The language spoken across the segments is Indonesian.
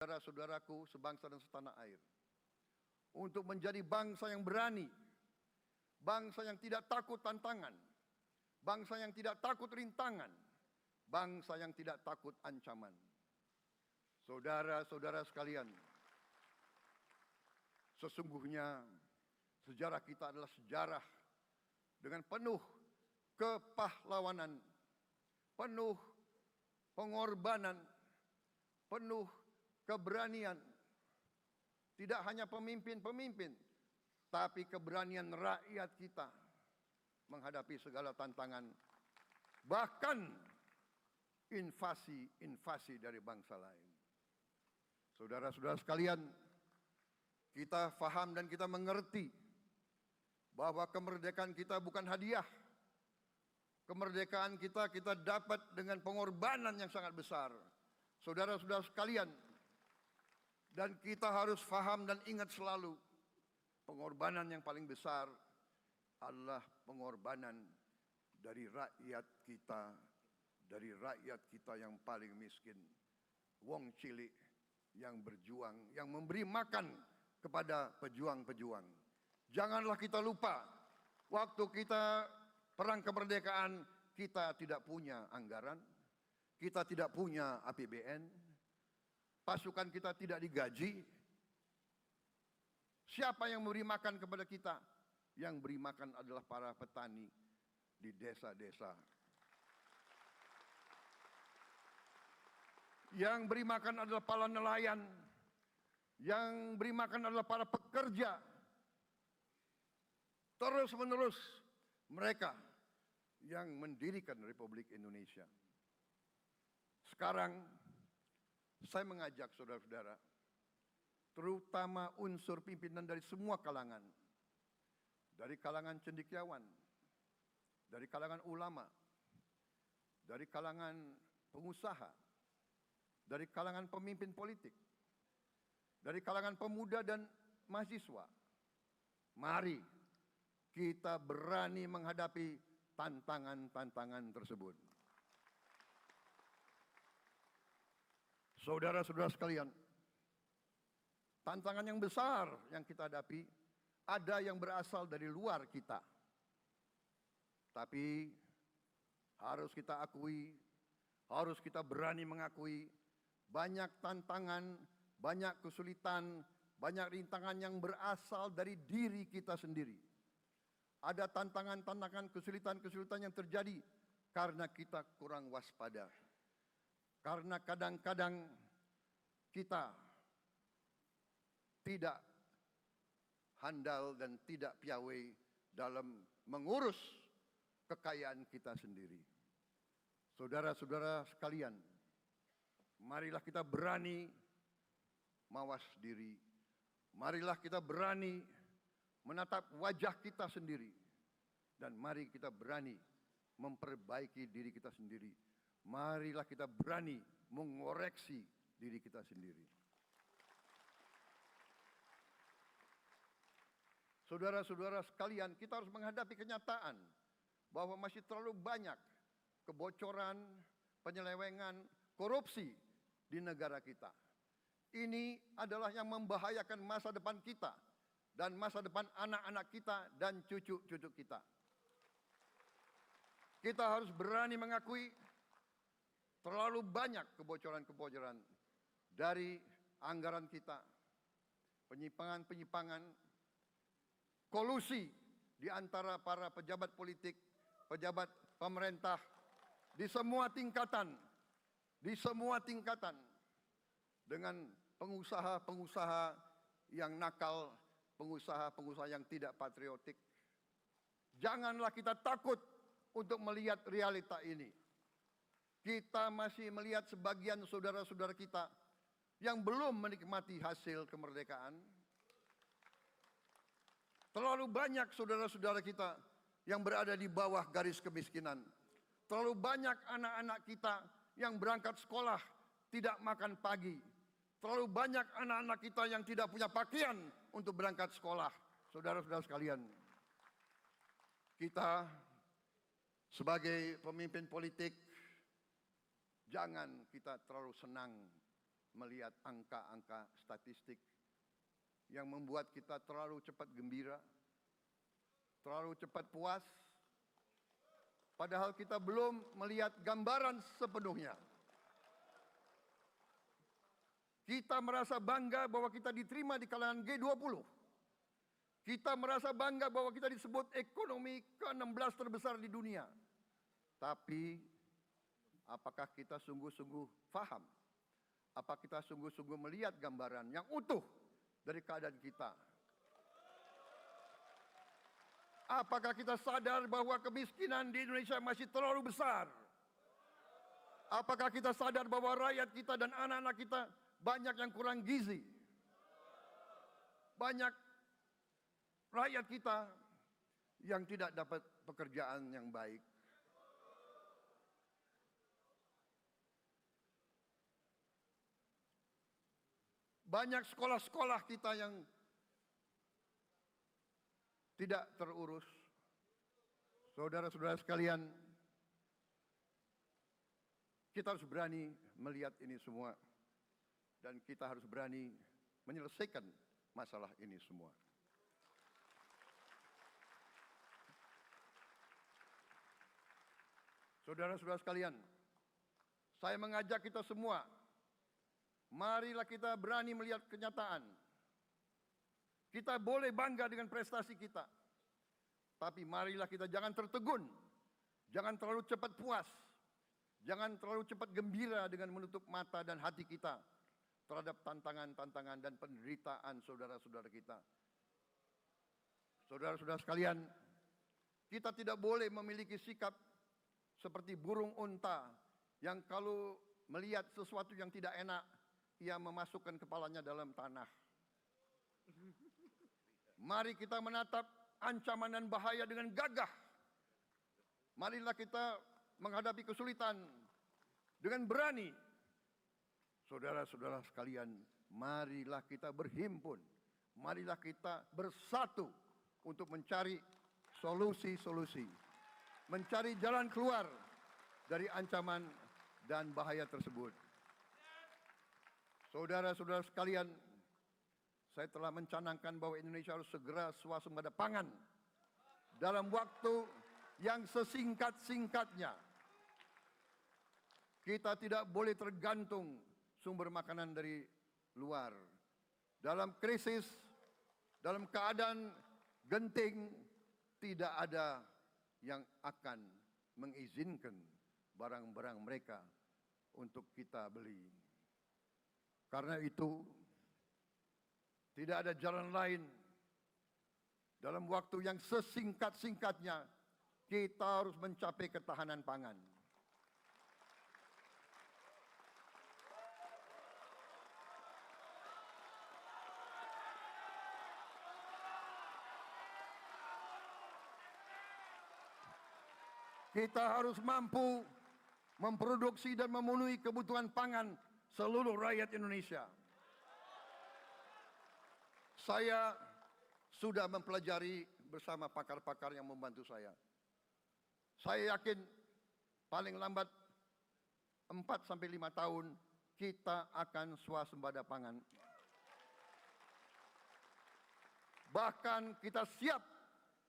saudara-saudaraku sebangsa dan setanah air, untuk menjadi bangsa yang berani, bangsa yang tidak takut tantangan, bangsa yang tidak takut rintangan, bangsa yang tidak takut ancaman. Saudara-saudara sekalian, sesungguhnya sejarah kita adalah sejarah dengan penuh kepahlawanan, penuh pengorbanan, penuh keberanian. Tidak hanya pemimpin-pemimpin, tapi keberanian rakyat kita menghadapi segala tantangan, bahkan invasi-invasi dari bangsa lain. Saudara-saudara sekalian, kita faham dan kita mengerti bahwa kemerdekaan kita bukan hadiah. Kemerdekaan kita dapat dengan pengorbanan yang sangat besar. Saudara-saudara sekalian, dan kita harus faham dan ingat selalu, pengorbanan yang paling besar adalah pengorbanan dari rakyat kita yang paling miskin. Wong cilik yang berjuang, yang memberi makan kepada pejuang-pejuang. Janganlah kita lupa, waktu kita perang kemerdekaan, kita tidak punya anggaran, kita tidak punya APBN, pasukan kita tidak digaji. Siapa yang memberi makan kepada kita? Yang beri makan adalah para petani di desa-desa. Yang beri makan adalah para nelayan. Yang beri makan adalah para pekerja. Terus-menerus mereka yang mendirikan Republik Indonesia. Sekarang saya mengajak saudara-saudara, terutama unsur pimpinan dari semua kalangan, dari kalangan cendekiawan, dari kalangan ulama, dari kalangan pengusaha, dari kalangan pemimpin politik, dari kalangan pemuda dan mahasiswa. Mari kita berani menghadapi tantangan-tantangan tersebut. Saudara-saudara sekalian, tantangan yang besar yang kita hadapi ada yang berasal dari luar kita. Tapi harus kita akui, harus kita berani mengakui, banyak tantangan, banyak kesulitan, banyak rintangan yang berasal dari diri kita sendiri. Ada tantangan-tantangan, kesulitan-kesulitan yang terjadi karena kita kurang waspada. Karena kadang-kadang kita tidak handal dan tidak piawai dalam mengurus kekayaan kita sendiri. Saudara-saudara sekalian, marilah kita berani mawas diri. Marilah kita berani menatap wajah kita sendiri. Dan mari kita berani memperbaiki diri kita sendiri. Marilah kita berani mengoreksi diri kita sendiri. Saudara-saudara sekalian, kita harus menghadapi kenyataan bahwa masih terlalu banyak kebocoran, penyelewengan, korupsi di negara kita. Ini adalah yang membahayakan masa depan kita dan masa depan anak-anak kita dan cucu-cucu kita. Kita harus berani mengakui terlalu banyak kebocoran-kebocoran dari anggaran kita, penyimpangan-penyimpangan, kolusi di antara para pejabat politik, pejabat pemerintah di semua tingkatan, dengan pengusaha-pengusaha yang nakal, pengusaha-pengusaha yang tidak patriotik. Janganlah kita takut untuk melihat realita ini. Kita masih melihat sebagian saudara-saudara kita yang belum menikmati hasil kemerdekaan. Terlalu banyak saudara-saudara kita yang berada di bawah garis kemiskinan. Terlalu banyak anak-anak kita yang berangkat sekolah tidak makan pagi. Terlalu banyak anak-anak kita yang tidak punya pakaian untuk berangkat sekolah. Saudara-saudara sekalian, kita sebagai pemimpin politik, jangan kita terlalu senang melihat angka-angka statistik yang membuat kita terlalu cepat gembira, terlalu cepat puas, padahal kita belum melihat gambaran sepenuhnya. Kita merasa bangga bahwa kita diterima di kalangan G20. Kita merasa bangga bahwa kita disebut ekonomi ke-16 terbesar di dunia. Tapi, apakah kita sungguh-sungguh paham? Apa kita sungguh-sungguh melihat gambaran yang utuh dari keadaan kita? Apakah kita sadar bahwa kemiskinan di Indonesia masih terlalu besar? Apakah kita sadar bahwa rakyat kita dan anak-anak kita banyak yang kurang gizi? Banyak rakyat kita yang tidak dapat pekerjaan yang baik. Banyak sekolah-sekolah kita yang tidak terurus. Saudara-saudara sekalian, kita harus berani melihat ini semua. Dan kita harus berani menyelesaikan masalah ini semua. Saudara-saudara sekalian, saya mengajak kita semua, marilah kita berani melihat kenyataan. Kita boleh bangga dengan prestasi kita. Tapi marilah kita jangan tertegun. Jangan terlalu cepat puas. Jangan terlalu cepat gembira dengan menutup mata dan hati kita terhadap tantangan-tantangan dan penderitaan saudara-saudara kita. Saudara-saudara sekalian, kita tidak boleh memiliki sikap seperti burung unta yang kalau melihat sesuatu yang tidak enak, ia memasukkan kepalanya dalam tanah. Mari kita menatap ancaman dan bahaya dengan gagah. Marilah kita menghadapi kesulitan dengan berani. Saudara-saudara sekalian, marilah kita berhimpun. Marilah kita bersatu untuk mencari solusi-solusi. Mencari jalan keluar dari ancaman dan bahaya tersebut. Saudara-saudara sekalian, saya telah mencanangkan bahwa Indonesia harus segera swasembada pangan dalam waktu yang sesingkat-singkatnya. Kita tidak boleh tergantung sumber makanan dari luar. Dalam krisis, dalam keadaan genting, tidak ada yang akan mengizinkan barang-barang mereka untuk kita beli. Karena itu, tidak ada jalan lain. Dalam waktu yang sesingkat-singkatnya, kita harus mencapai ketahanan pangan. Kita harus mampu memproduksi dan memenuhi kebutuhan pangan seluruh rakyat Indonesia. Saya sudah mempelajari bersama pakar-pakar yang membantu saya. Saya yakin paling lambat 4 sampai 5 tahun kita akan swasembada pangan. Bahkan kita siap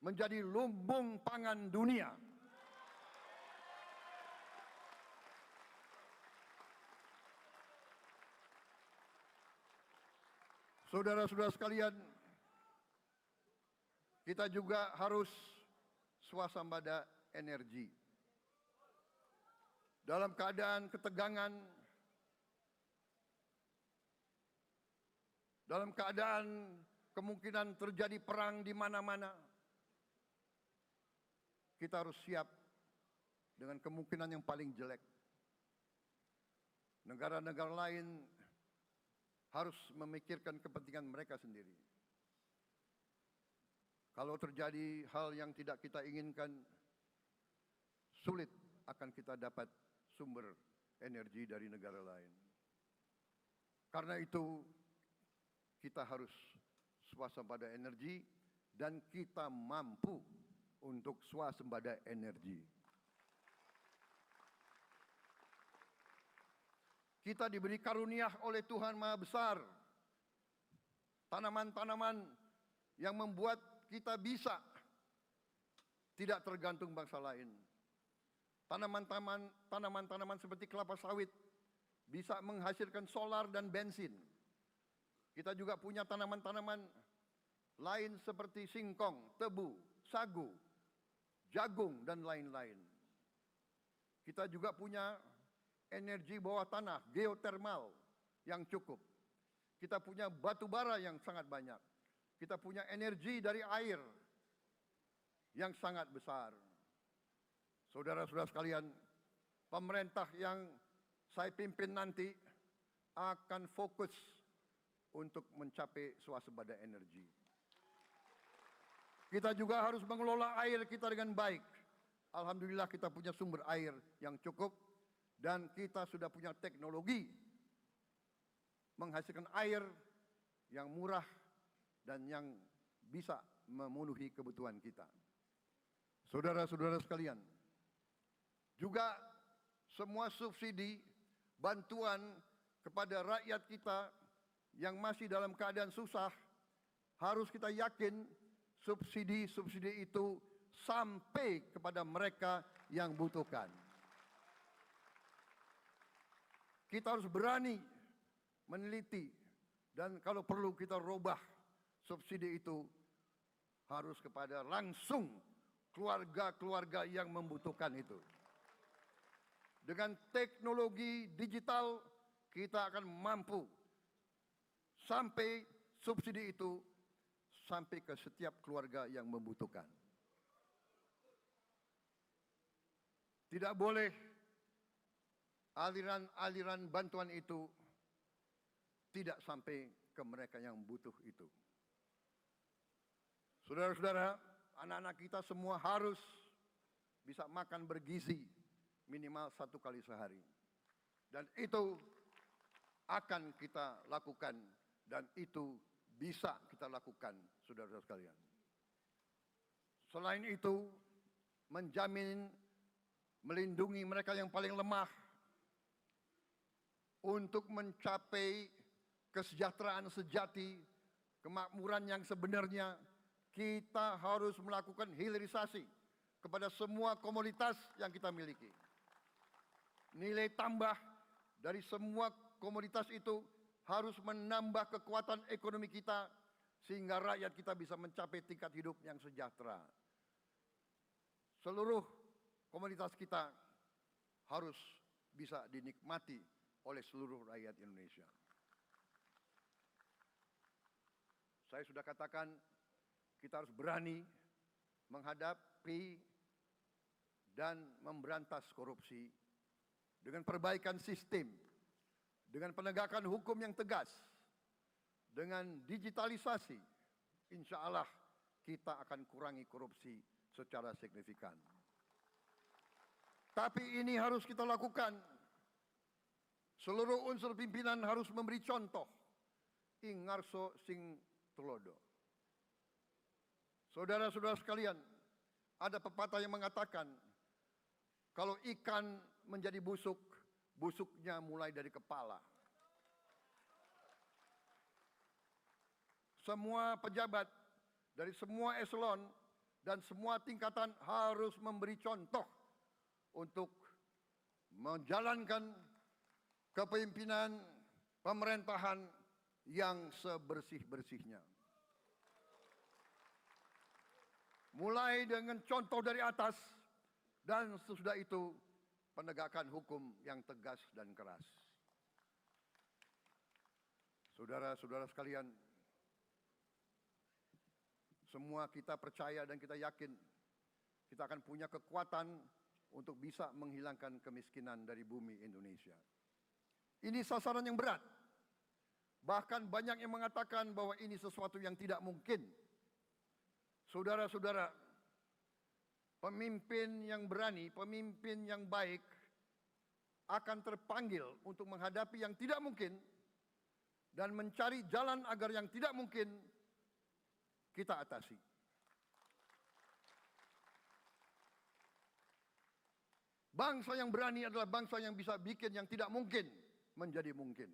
menjadi lumbung pangan dunia. Saudara-saudara sekalian, kita juga harus swasembada energi. Dalam keadaan ketegangan, dalam keadaan kemungkinan terjadi perang di mana-mana, kita harus siap dengan kemungkinan yang paling jelek. Negara-negara lain harus memikirkan kepentingan mereka sendiri. Kalau terjadi hal yang tidak kita inginkan, sulit akan kita dapat sumber energi dari negara lain. Karena itu, kita harus swasembada energi dan kita mampu untuk swasembada energi. Kita diberi karunia oleh Tuhan Maha Besar. Tanaman-tanaman yang membuat kita bisa tidak tergantung bangsa lain. Tanaman-tanaman seperti kelapa sawit bisa menghasilkan solar dan bensin. Kita juga punya tanaman-tanaman lain seperti singkong, tebu, sagu, jagung, dan lain-lain. Kita juga punya energi bawah tanah, geotermal yang cukup. Kita punya batu bara yang sangat banyak. Kita punya energi dari air yang sangat besar. Saudara-saudara sekalian, pemerintah yang saya pimpin nanti akan fokus untuk mencapai swasembada energi. Kita juga harus mengelola air kita dengan baik. Alhamdulillah kita punya sumber air yang cukup dan kita sudah punya teknologi menghasilkan air yang murah dan yang bisa memenuhi kebutuhan kita. Saudara-saudara sekalian, juga semua subsidi, bantuan kepada rakyat kita yang masih dalam keadaan susah, harus kita yakin subsidi-subsidi itu sampai kepada mereka yang butuhkan. Kita harus berani meneliti dan kalau perlu kita robah subsidi itu harus kepada langsung keluarga-keluarga yang membutuhkan itu. Dengan teknologi digital kita akan mampu sampai subsidi itu sampai ke setiap keluarga yang membutuhkan. Tidak boleh aliran-aliran bantuan itu tidak sampai ke mereka yang butuh itu. Saudara-saudara, anak-anak kita semua harus bisa makan bergizi minimal 1 kali sehari. Dan itu akan kita lakukan dan itu bisa kita lakukan, saudara-saudara sekalian. Selain itu, menjamin melindungi mereka yang paling lemah untuk mencapai kesejahteraan sejati, kemakmuran yang sebenarnya, kita harus melakukan hilirisasi kepada semua komoditas yang kita miliki. Nilai tambah dari semua komoditas itu harus menambah kekuatan ekonomi kita sehingga rakyat kita bisa mencapai tingkat hidup yang sejahtera. Seluruh komoditas kita harus bisa dinikmati oleh seluruh rakyat Indonesia. Saya sudah katakan kita harus berani menghadapi dan memberantas korupsi dengan perbaikan sistem, dengan penegakan hukum yang tegas, dengan digitalisasi, insya Allah kita akan kurangi korupsi secara signifikan. Tapi ini harus kita lakukan. Seluruh unsur pimpinan harus memberi contoh. Ing ngarso sing tulodo. Saudara-saudara sekalian, ada pepatah yang mengatakan, kalau ikan menjadi busuk, busuknya mulai dari kepala. Semua pejabat dari semua eselon dan semua tingkatan harus memberi contoh untuk menjalankan kepemimpinan pemerintahan yang sebersih-bersihnya. Mulai dengan contoh dari atas dan sesudah itu penegakan hukum yang tegas dan keras. Saudara-saudara sekalian, semua kita percaya dan kita yakin kita akan punya kekuatan untuk bisa menghilangkan kemiskinan dari bumi Indonesia. Ini sasaran yang berat. Bahkan banyak yang mengatakan bahwa ini sesuatu yang tidak mungkin. Saudara-saudara, pemimpin yang berani, pemimpin yang baik akan terpanggil untuk menghadapi yang tidak mungkin dan mencari jalan agar yang tidak mungkin kita atasi. Bangsa yang berani adalah bangsa yang bisa bikin yang tidak mungkin menjadi mungkin.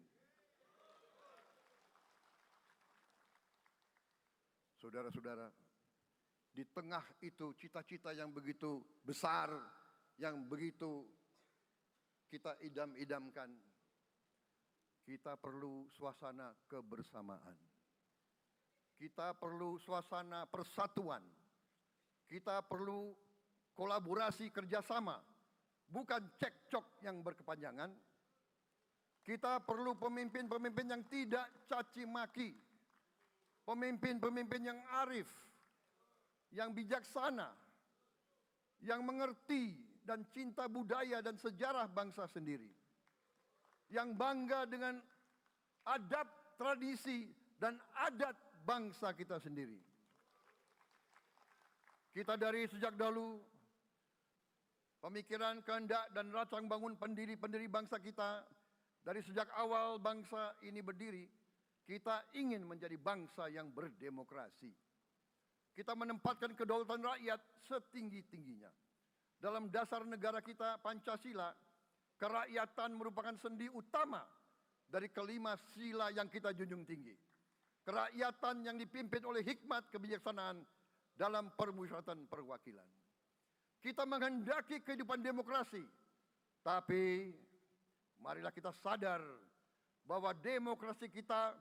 Saudara-saudara, di tengah itu cita-cita yang begitu besar, yang begitu kita idam-idamkan, kita perlu suasana kebersamaan. Kita perlu suasana persatuan. Kita perlu kolaborasi kerjasama, bukan cekcok yang berkepanjangan. Kita perlu pemimpin-pemimpin yang tidak caci maki, pemimpin-pemimpin yang arif, yang bijaksana, yang mengerti dan cinta budaya dan sejarah bangsa sendiri, yang bangga dengan adab, tradisi, dan adat bangsa kita sendiri. Kita dari sejak dahulu, pemikiran, kehendak, dan rancang bangun pendiri-pendiri bangsa kita, dari sejak awal bangsa ini berdiri, kita ingin menjadi bangsa yang berdemokrasi. Kita menempatkan kedaulatan rakyat setinggi-tingginya. Dalam dasar negara kita, Pancasila, kerakyatan merupakan sendi utama dari kelima sila yang kita junjung tinggi. Kerakyatan yang dipimpin oleh hikmat kebijaksanaan dalam permusyawaratan perwakilan. Kita menghendaki kehidupan demokrasi, tapi marilah kita sadar bahwa demokrasi kita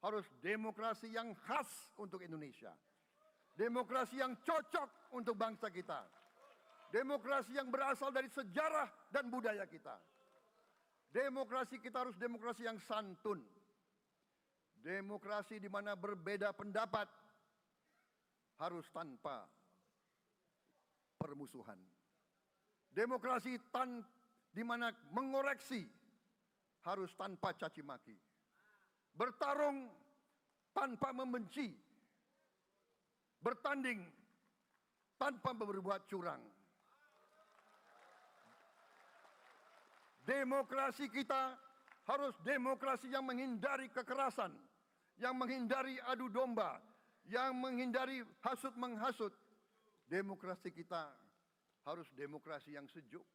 harus demokrasi yang khas untuk Indonesia. Demokrasi yang cocok untuk bangsa kita. Demokrasi yang berasal dari sejarah dan budaya kita. Demokrasi kita harus demokrasi yang santun. Demokrasi di mana berbeda pendapat harus tanpa permusuhan. Demokrasi di mana mengoreksi harus tanpa caci maki. Bertarung tanpa membenci. Bertanding tanpa berbuat curang. Demokrasi kita harus demokrasi yang menghindari kekerasan, yang menghindari adu domba, yang menghindari hasut-menghasut. Demokrasi kita harus demokrasi yang sejuk,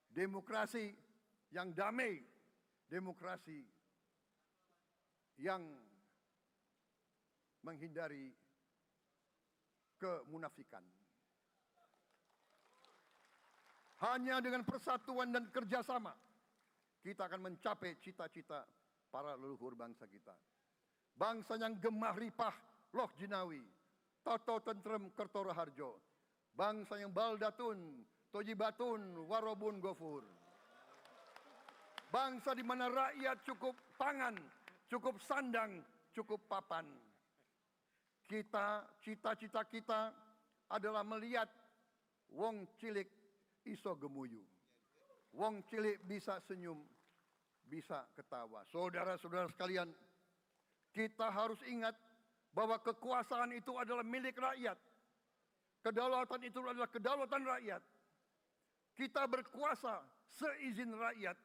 demokrasi yang damai, demokrasi yang menghindari kemunafikan. Hanya dengan persatuan dan kerjasama kita akan mencapai cita-cita para leluhur bangsa kita. Bangsa yang gemah ripah loh jinawi, toto tentrem kertoro harjo. Bangsa yang baldatun, tojibatun, warobun gofur. Bangsa di mana rakyat cukup pangan, cukup sandang, cukup papan. Cita-cita kita adalah melihat wong cilik iso gemuyu. Wong cilik bisa senyum, bisa ketawa. Saudara-saudara sekalian, kita harus ingat bahwa kekuasaan itu adalah milik rakyat. Kedaulatan itu adalah kedaulatan rakyat. Kita berkuasa seizin rakyat.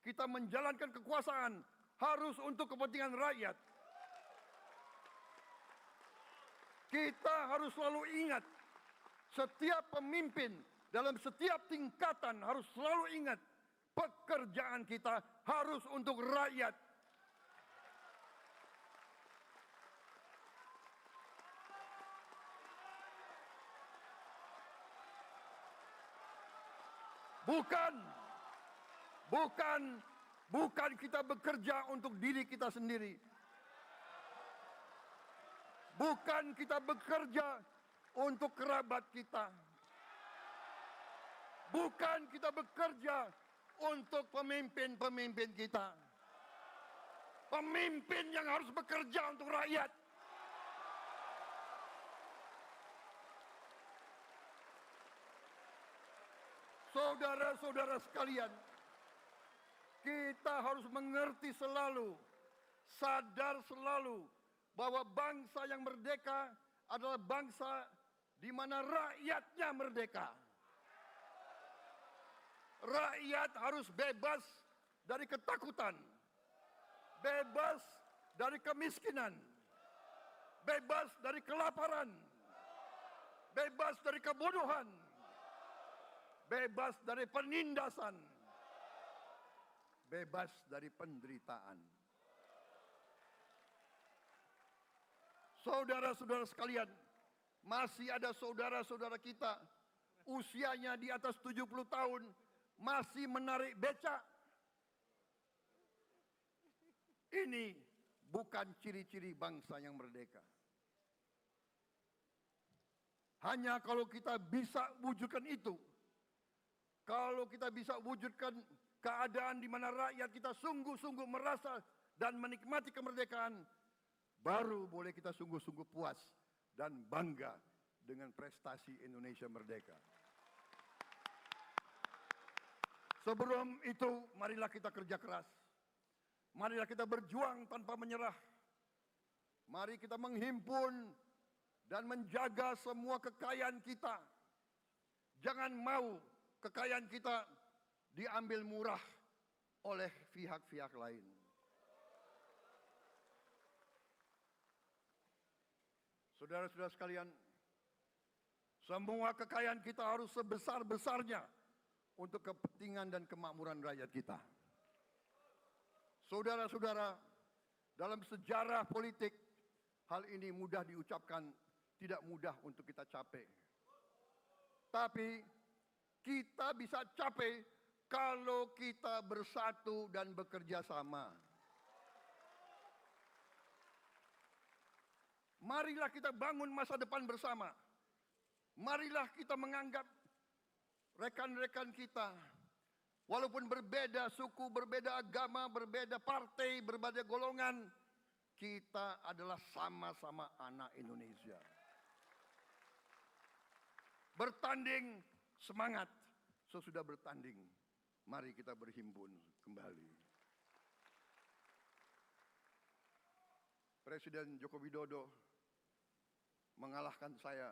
Kita menjalankan kekuasaan harus untuk kepentingan rakyat. Kita harus selalu ingat, setiap pemimpin dalam setiap tingkatan harus selalu ingat, pekerjaan kita harus untuk rakyat. Bukan kita bekerja untuk diri kita sendiri. Bukan kita bekerja untuk kerabat kita. Bukan kita bekerja untuk pemimpin-pemimpin kita. Pemimpin yang harus bekerja untuk rakyat. Saudara-saudara sekalian, kita harus mengerti selalu, sadar selalu bahwa bangsa yang merdeka adalah bangsa di mana rakyatnya merdeka. Rakyat harus bebas dari ketakutan, bebas dari kemiskinan, bebas dari kelaparan, bebas dari kebodohan, bebas dari penindasan, bebas dari penderitaan. Saudara-saudara sekalian, masih ada saudara-saudara kita usianya di atas 70 tahun masih menarik becak. Ini bukan ciri-ciri bangsa yang merdeka. Hanya kalau kita bisa wujudkan itu, kalau kita bisa wujudkan keadaan di mana rakyat kita sungguh-sungguh merasa dan menikmati kemerdekaan, baru boleh kita sungguh-sungguh puas dan bangga dengan prestasi Indonesia merdeka. Sebelum itu, marilah kita kerja keras. Marilah kita berjuang tanpa menyerah. Mari kita menghimpun dan menjaga semua kekayaan kita. Jangan mau kekayaan kita diambil murah oleh pihak-pihak lain. Saudara-saudara sekalian, semua kekayaan kita harus sebesar-besarnya untuk kepentingan dan kemakmuran rakyat kita. Saudara-saudara, dalam sejarah politik, hal ini mudah diucapkan, tidak mudah untuk kita capai. Tapi kita bisa capai kalau kita bersatu dan bekerja sama. Marilah kita bangun masa depan bersama. Marilah kita menganggap rekan-rekan kita, walaupun berbeda suku, berbeda agama, berbeda partai, berbeda golongan, kita adalah sama-sama anak Indonesia. Bertanding, semangat. Sesudah bertanding, mari kita berhimpun kembali. Presiden Joko Widodo mengalahkan saya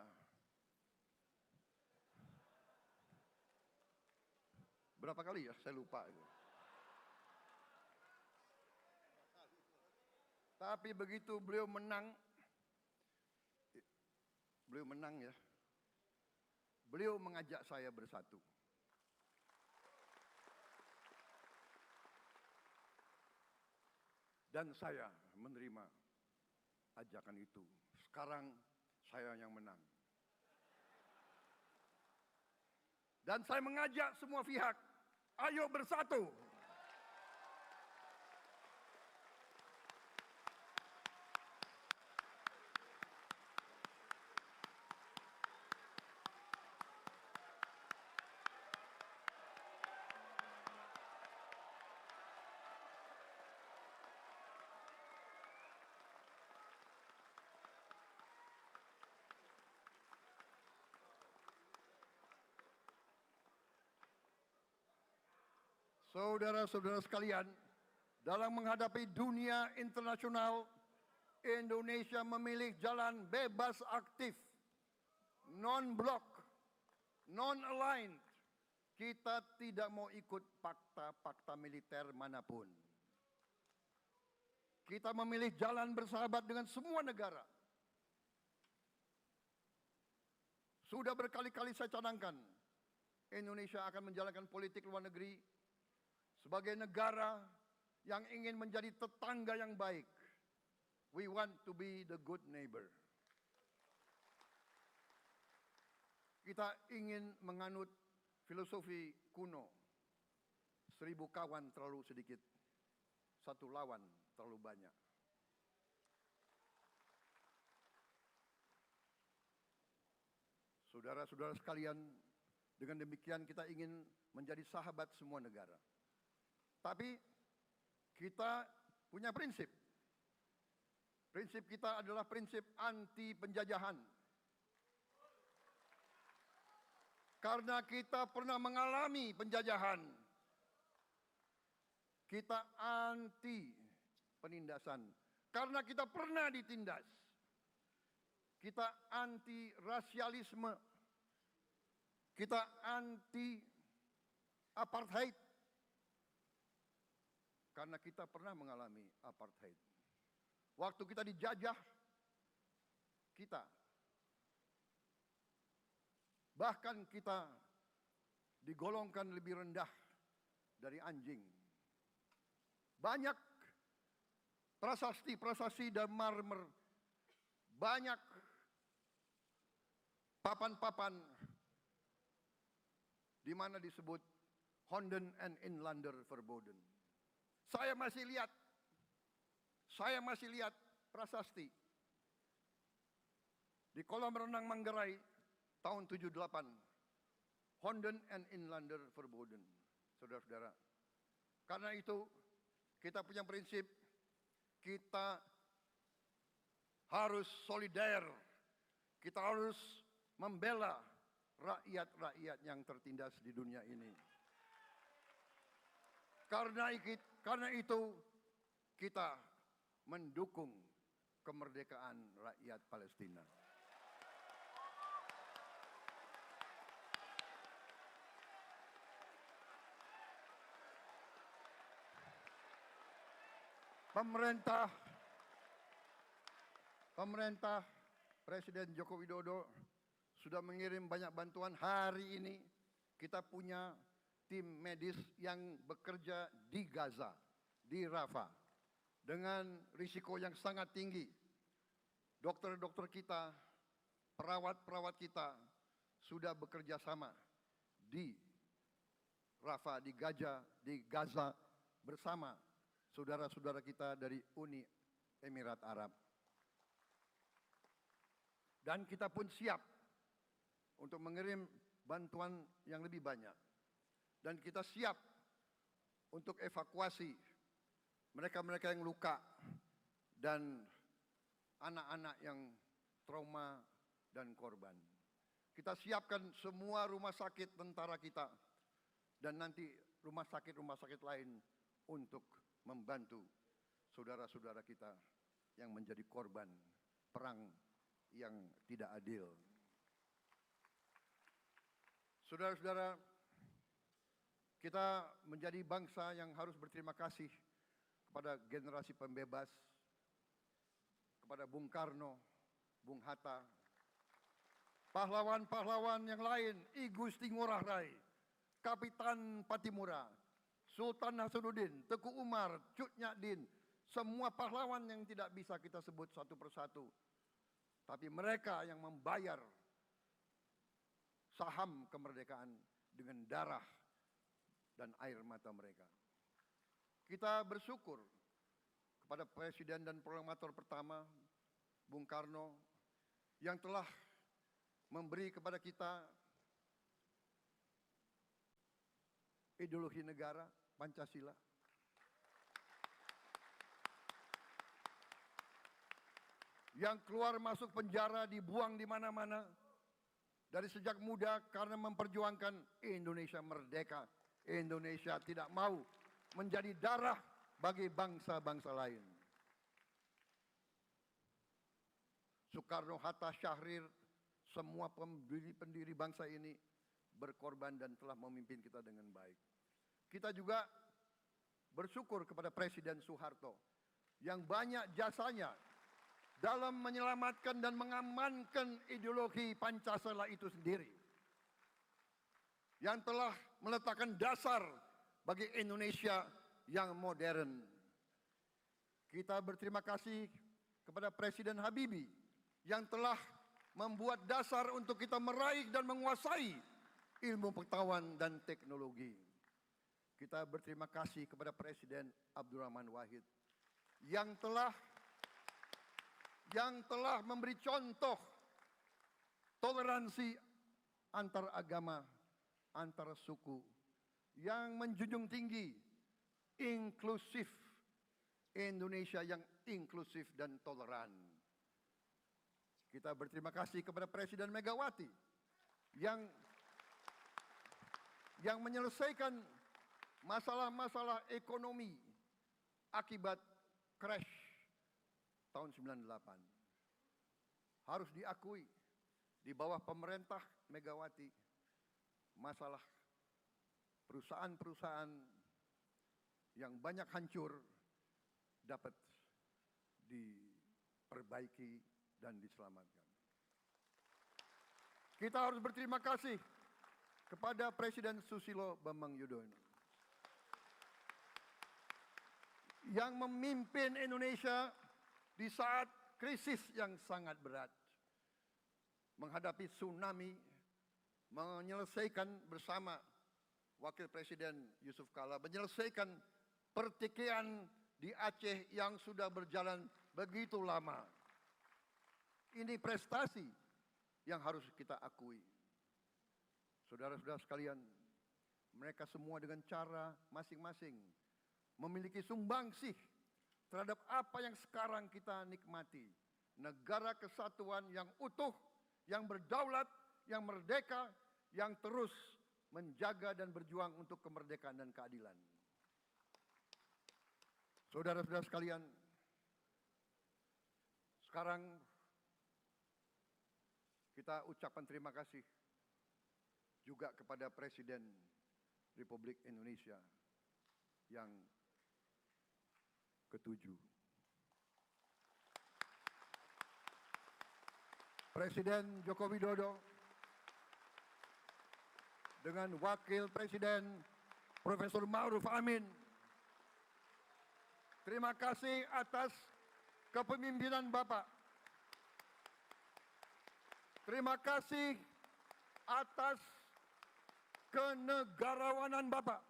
berapa kali ya, saya lupa. Tapi begitu beliau menang ya, beliau mengajak saya bersatu. Dan saya menerima ajakan itu. Sekarang saya yang menang. Dan saya mengajak semua pihak, ayo bersatu. Saudara-saudara sekalian, dalam menghadapi dunia internasional, Indonesia memilih jalan bebas aktif, non-blok, non-aligned. Kita tidak mau ikut fakta-fakta militer manapun. Kita memilih jalan bersahabat dengan semua negara. Sudah berkali-kali saya cadangkan, Indonesia akan menjalankan politik luar negeri sebagai negara yang ingin menjadi tetangga yang baik. We want to be the good neighbor. Kita ingin menganut filosofi kuno. 1000 kawan terlalu sedikit, 1 lawan terlalu banyak. Saudara-saudara sekalian, dengan demikian kita ingin menjadi sahabat semua negara. Tapi kita punya prinsip. Prinsip kita adalah prinsip anti penjajahan. Karena kita pernah mengalami penjajahan. Kita anti penindasan. Karena kita pernah ditindas. Kita anti rasialisme. Kita anti apartheid. Karena kita pernah mengalami apartheid. Waktu kita dijajah, kita bahkan kita digolongkan lebih rendah dari anjing. banyak prasasti-prasasti dan marmer, banyak papan-papan di mana disebut Honden and Inlander Verboden. Saya masih lihat prasasti di kolam renang Manggarai tahun 78. Honden and Inlander Verboden, saudara-saudara. Karena itu, kita punya prinsip, kita harus solider, kita harus membela rakyat-rakyat yang tertindas di dunia ini. Karena itu, kita mendukung kemerdekaan rakyat Palestina. Pemerintah Presiden Joko Widodo sudah mengirim banyak bantuan. Hari ini kita punya tim medis yang bekerja di Gaza, di Rafah, dengan risiko yang sangat tinggi. Dokter-dokter kita, perawat-perawat kita sudah bekerja sama di Rafah, di Gaza bersama saudara-saudara kita dari Uni Emirat Arab. Dan kita pun siap untuk mengirim bantuan yang lebih banyak. Dan kita siap untuk evakuasi mereka-mereka yang luka dan anak-anak yang trauma dan korban. Kita siapkan semua rumah sakit tentara kita dan nanti rumah sakit lain untuk membantu saudara-saudara kita yang menjadi korban perang yang tidak adil. Saudara-saudara, kita menjadi bangsa yang harus berterima kasih kepada generasi pembebas, kepada Bung Karno, Bung Hatta, pahlawan-pahlawan yang lain, I Gusti Ngurah Rai, Kapitan Patimura, Sultan Hasanuddin, Teku Umar, Cut Nyak-Din, semua pahlawan yang tidak bisa kita sebut satu persatu. Tapi mereka yang membayar saham kemerdekaan dengan darah dan air mata mereka. Kita bersyukur kepada Presiden dan Proklamator pertama, Bung Karno, yang telah memberi kepada kita ideologi negara, Pancasila. Yang keluar masuk penjara, dibuang di mana-mana dari sejak muda karena memperjuangkan Indonesia merdeka. Indonesia tidak mau menjadi darah bagi bangsa-bangsa lain. Soekarno, Hatta, Syahrir, semua pendiri bangsa ini berkorban dan telah memimpin kita dengan baik. Kita juga bersyukur kepada Presiden Soeharto yang banyak jasanya dalam menyelamatkan dan mengamankan ideologi Pancasila itu sendiri, yang telah meletakkan dasar bagi Indonesia yang modern. Kita berterima kasih kepada Presiden Habibie yang telah membuat dasar untuk kita meraih dan menguasai ilmu pengetahuan dan teknologi. Kita berterima kasih kepada Presiden Abdurrahman Wahid yang telah memberi contoh toleransi antar agama, antar suku, yang menjunjung tinggi inklusif, Indonesia yang inklusif dan toleran. Kita berterima kasih kepada Presiden Megawati yang menyelesaikan masalah-masalah ekonomi akibat crash tahun 98. Harus diakui, di bawah pemerintah Megawati, masalah perusahaan-perusahaan yang banyak hancur dapat diperbaiki dan diselamatkan. Kita harus berterima kasih kepada Presiden Susilo Bambang Yudhoyono yang memimpin Indonesia di saat krisis yang sangat berat. Menghadapi tsunami, menyelesaikan bersama Wakil Presiden Yusuf Kala, menyelesaikan pertikaian di Aceh yang sudah berjalan begitu lama. Ini prestasi yang harus kita akui. Saudara-saudara sekalian, mereka semua dengan cara masing-masing memiliki sumbangsih terhadap apa yang sekarang kita nikmati. Negara kesatuan yang utuh, yang berdaulat, yang merdeka, yang terus menjaga dan berjuang untuk kemerdekaan dan keadilan. Saudara-saudara sekalian, sekarang kita ucapkan terima kasih juga kepada Presiden Republik Indonesia yang ketujuh. Presiden Joko Widodo dengan Wakil Presiden Profesor Ma'ruf Amin. Terima kasih atas kepemimpinan Bapak. Terima kasih atas kenegarawanan Bapak.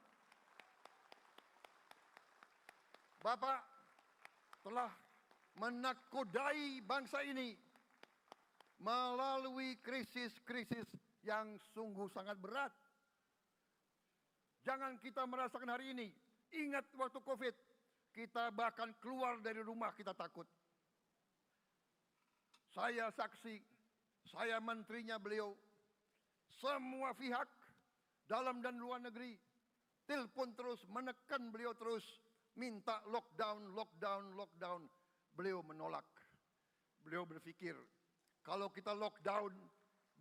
Bapak telah menakodai bangsa ini melalui krisis-krisis yang sungguh sangat berat. Jangan kita merasakan hari ini. Ingat waktu COVID, kita bahkan keluar dari rumah kita takut. Saya saksi, saya menterinya beliau, semua pihak dalam dan luar negeri telepon terus, menekan beliau terus, minta lockdown, lockdown, lockdown. Beliau menolak. Beliau berpikir, kalau kita lockdown,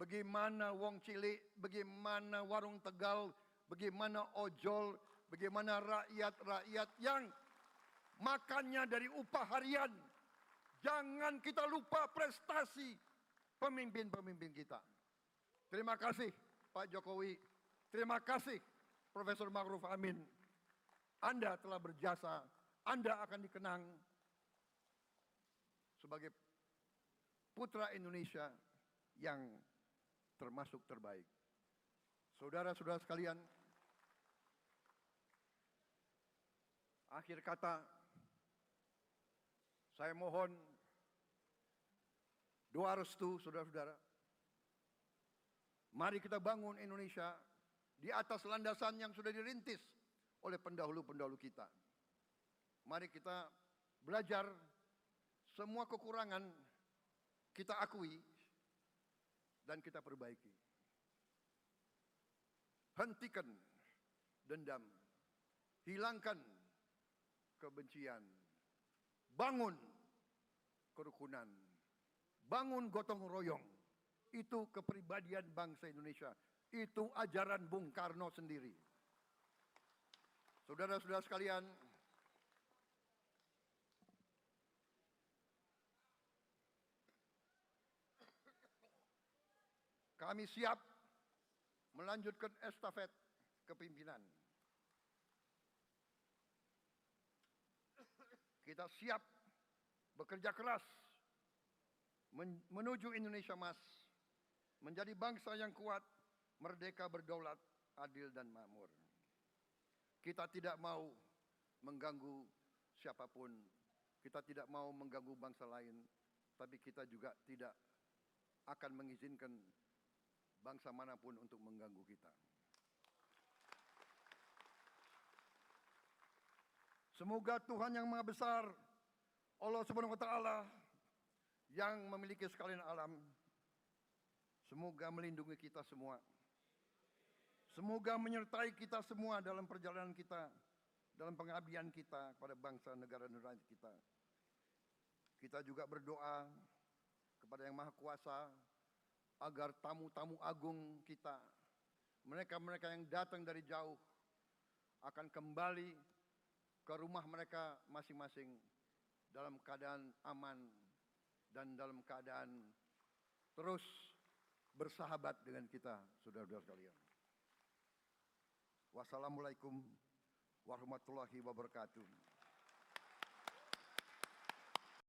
bagaimana wong cilik, bagaimana warung Tegal, bagaimana ojol, bagaimana rakyat-rakyat yang makannya dari upah harian. Jangan kita lupa prestasi pemimpin-pemimpin kita. Terima kasih Pak Jokowi, terima kasih Profesor Ma'ruf Amin. Anda telah berjasa, Anda akan dikenang sebagai putra Indonesia yang termasuk terbaik. Saudara-saudara sekalian, akhir kata, saya mohon doa restu saudara-saudara. Mari kita bangun Indonesia di atas landasan yang sudah dirintis oleh pendahulu-pendahulu kita. Mari kita belajar semua kekurangan kita akui dan kita perbaiki. Hentikan dendam, hilangkan kebencian, bangun kerukunan, bangun gotong royong. Itu kepribadian bangsa Indonesia. Itu ajaran Bung Karno sendiri. Saudara-saudara sekalian, kami siap melanjutkan estafet kepimpinan. Kita siap bekerja keras menuju Indonesia Emas, menjadi bangsa yang kuat, merdeka, berdaulat, adil dan makmur. Kita tidak mau mengganggu siapapun, kita tidak mau mengganggu bangsa lain, tapi kita juga tidak akan mengizinkan bangsa manapun untuk mengganggu kita. Semoga Tuhan yang Maha Besar, Allah Subhanahu wa Ta'ala, yang memiliki sekalian alam, semoga melindungi kita semua. Semoga menyertai kita semua dalam perjalanan kita, dalam pengabdian kita kepada bangsa, negara, dan rakyat kita. Kita juga berdoa kepada Yang Maha Kuasa agar tamu-tamu agung kita, mereka-mereka yang datang dari jauh, akan kembali ke rumah mereka masing-masing dalam keadaan aman dan dalam keadaan terus bersahabat dengan kita, saudara-saudara sekalian. Wassalamualaikum warahmatullahi wabarakatuh.